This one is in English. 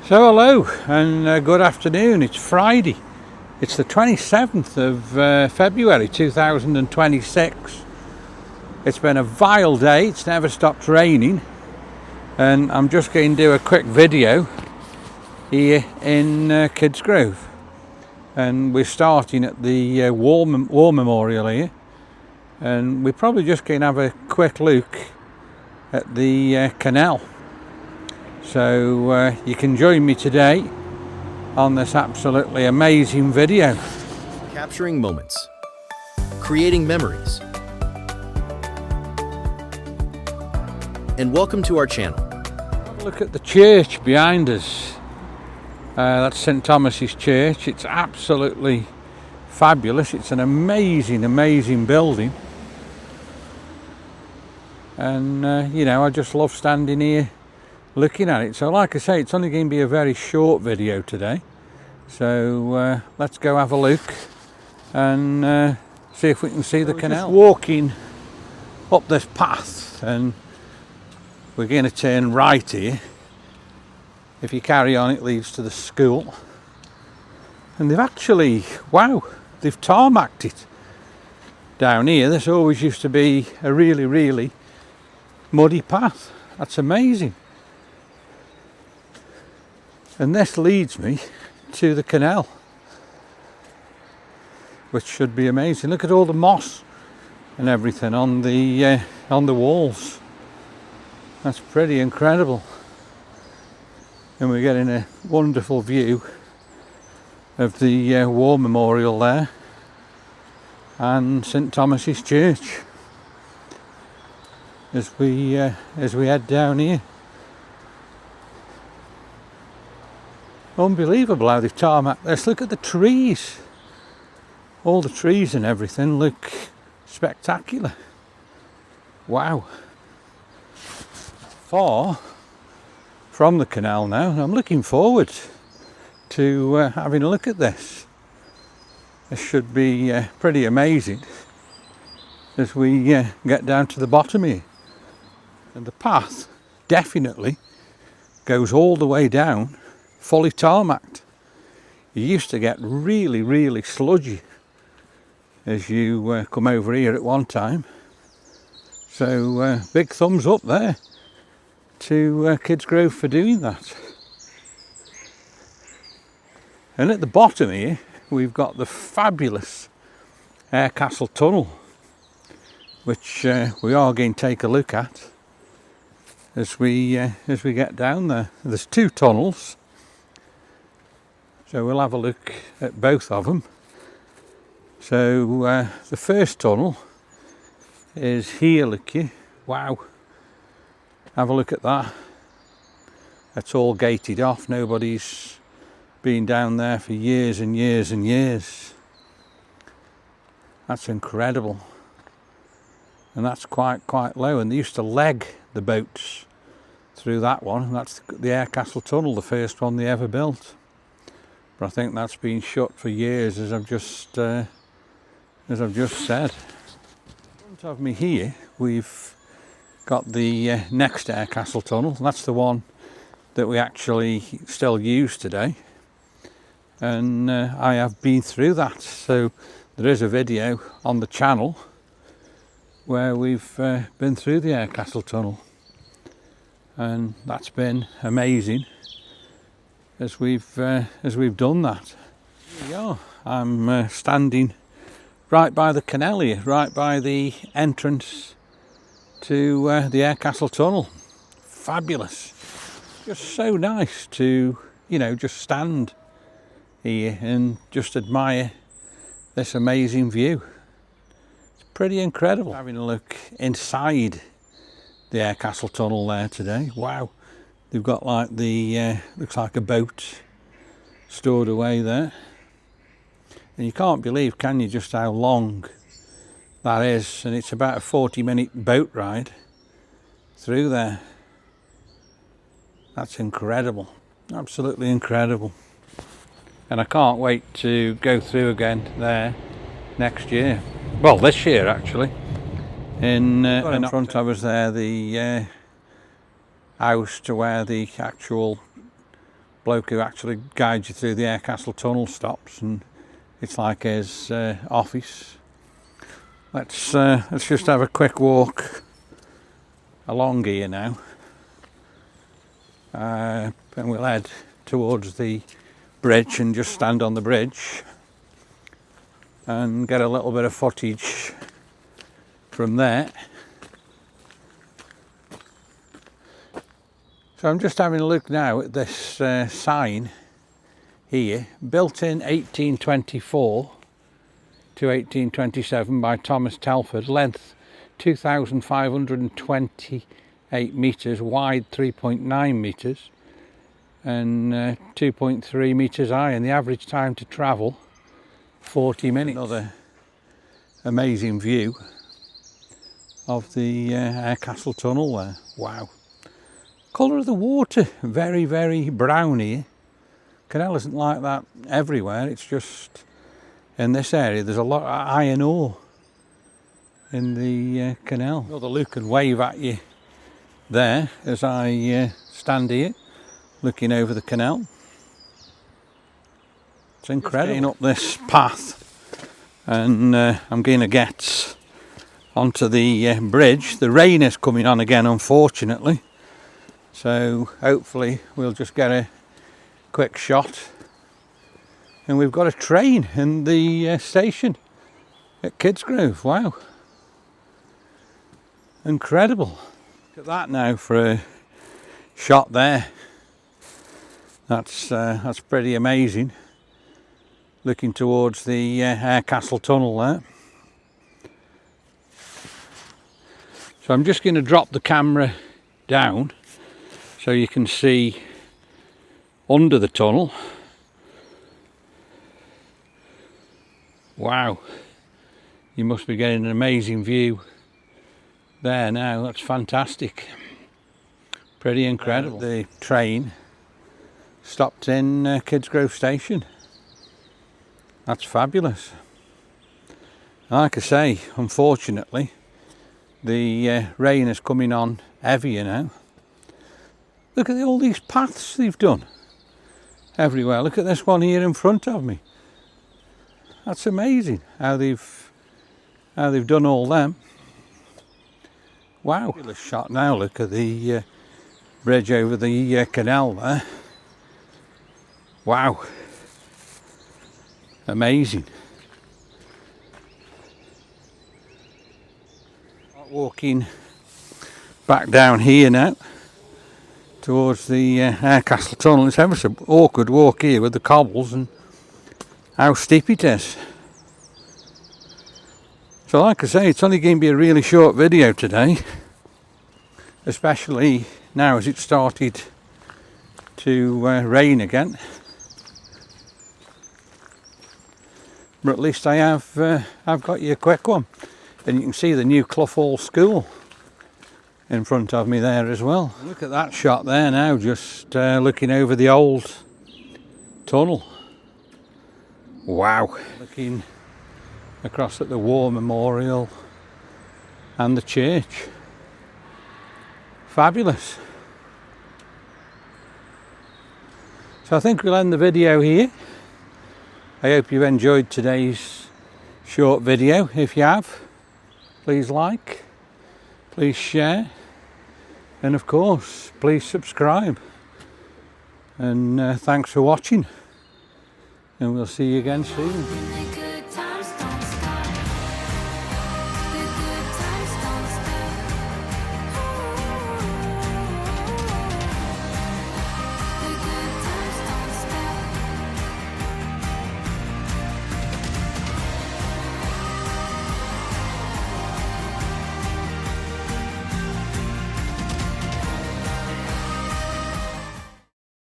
So hello and good afternoon. It's Friday. It's the 27th of February 2026. It's been a vile day. It's never stopped raining, and I'm just going to do a quick video here in Kidsgrove, and we're starting at the War Memorial here, and we're probably just going to have a quick look at the canal. So you can join me today on this absolutely amazing video. Capturing moments, creating memories, and welcome to our channel. Have a look at the church behind us. That's St Thomas's Church. It's absolutely fabulous. It's an amazing building, and you know, I just love standing here looking at it. So like I say, it's only going to be a very short video today, so let's go have a look and see if we can see the canal. Just walking up this path, and we're going to turn right here. If you carry on, it leads to the school, and they've actually, wow, they've tarmacked it down here. This always used to be a really muddy path. That's amazing. And this leads me to the canal, which should be amazing. Look at all the moss and everything on the walls. That's pretty incredible. And we're getting a wonderful view of the War Memorial there and St Thomas's Church as we head down here. Unbelievable how they've tarmacked this. Look at the trees. All the trees and everything look spectacular. Wow. Far from the canal now, and I'm looking forward to having a look at this. This should be pretty amazing as we get down to the bottom here. And the path definitely goes all the way down, fully tarmacked. You used to get really sludgy as you come over here at one time. So big thumbs up there to Kidsgrove for doing that. And at the bottom here we've got the fabulous Harecastle tunnel, which we are going to take a look at as we get down there. There's two tunnels, so we'll have a look at both of them. So the first tunnel is here, look you. Wow, have a look at that. It's all gated off. Nobody's been down there for years and years. That's incredible. And that's quite low, and they used to leg the boats through that one. That's the Harecastle tunnel, the first one they ever built. But I think that's been shut for years, as I've just said. In front of me here we've got the next Harecastle tunnel. That's the one that we actually still use today, and I have been through that. So there is a video on the channel where we've been through the Harecastle tunnel, and that's been amazing as we've done that. Here we are. I'm standing right by the canal here, right by the entrance to the Harecastle tunnel. Fabulous. Just so nice to, you know, just stand here and just admire this amazing view. It's pretty incredible. Having a look inside the Harecastle tunnel there today. Wow. They've got like the, looks like a boat stored away there. And you can't believe, can you, just how long that is. And it's about a 40-minute boat ride through there. That's incredible. Absolutely incredible. And I can't wait to go through again there next year. Well, this year actually. In front of us there, the house to where the actual bloke who actually guides you through the Harecastle tunnel stops, and it's like his office. Let's just have a quick walk along here now, and we'll head towards the bridge and just stand on the bridge and get a little bit of footage from there. So I'm just having a look now at this sign here, built in 1824 to 1827 by Thomas Telford, length 2,528 metres, wide 3.9 metres and 2.3 metres high, and the average time to travel 40 minutes. Another amazing view of the Harecastle tunnel there. Wow. Colour of the water, very, very brown here. Canal isn't like that everywhere, it's just in this area there's a lot of iron ore in the canal. Another look and wave at you there as I stand here looking over the canal. It's incredible. Just up this path, and I'm going to get onto the bridge. The rain is coming on again, unfortunately, so hopefully we'll just get a quick shot. And we've got a train in the station at Kidsgrove. Wow, incredible. Look at that now for a shot there. That's pretty amazing. Looking towards the Harecastle tunnel there. So I'm just going to drop the camera down so you can see under the tunnel. Wow, you must be getting an amazing view there now. That's fantastic, pretty incredible. The train stopped in Kidsgrove station. That's fabulous. Like I say, unfortunately the rain is coming on heavier now. Look at all these paths they've done everywhere. Look at this one here in front of me. That's amazing how they've done all them. Wow. Fabulous shot now. Look at the bridge over the canal there. Wow. Amazing. Walking back down here now towards the Harecastle tunnel. It's ever so awkward walk here with the cobbles and how steep it is. So like I say, it's only going to be a really short video today, especially now as it started to rain again. But at least I've got you a quick one, and you can see the new Clough Hall School in front of me there as well. Look at that shot there now, just looking over the old tunnel. Wow. Looking across at the War Memorial and the church. Fabulous. So I think we'll end the video here. I hope you've enjoyed today's short video. If you have, please like, please share, and of course please subscribe. And thanks for watching, and we'll see you again soon.